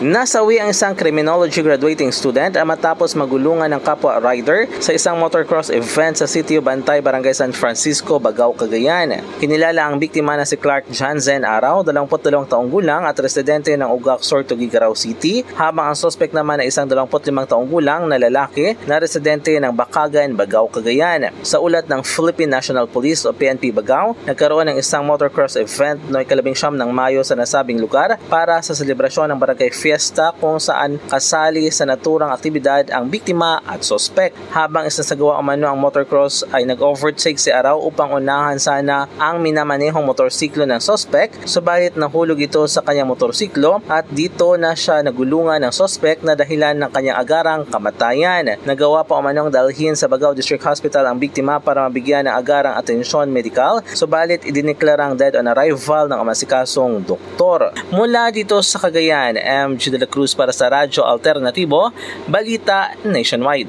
Nasawi ang isang criminology graduating student matapos magulungan ng kapwa rider sa isang motocross event sa City of Bantay, Barangay San Francisco, Bagao, Cagayan. Kinilala ang biktima na si Clark Janzen Araw, 22 taong gulang at residente ng Ugak, Tuguegarao City, habang ang suspect naman ay isang 25 taong gulang na lalaki na residente ng Bakagan, Bagao, Cagayan. Sa ulat ng Philippine National Police o PNP Bagao, nagkaroon ng isang motocross event noong 19 ng Mayo sa nasabing lugar para sa selebrasyon ng barangay fiesta kung saan kasali sa naturang aktibidad ang biktima at sospek. Habang isasagawa umano ang motocross ay nag-overtake si Araw upang unahan sana ang minamanehong motorsiklo ng sospek, subalit nahulog ito sa kanyang motorsiklo at dito na siya nagulungan ng sospek na dahilan ng kanyang agarang kamatayan. Nagawa pa umanong dalhin sa Bagao District Hospital ang biktima para mabigyan ng agarang atensyon medikal, subalit idineklarang dead on arrival ng umasikasong doktor. Mula dito sa Cagayan, MG de la Cruz para sa Radyo Alternatibo, Balita Nationwide.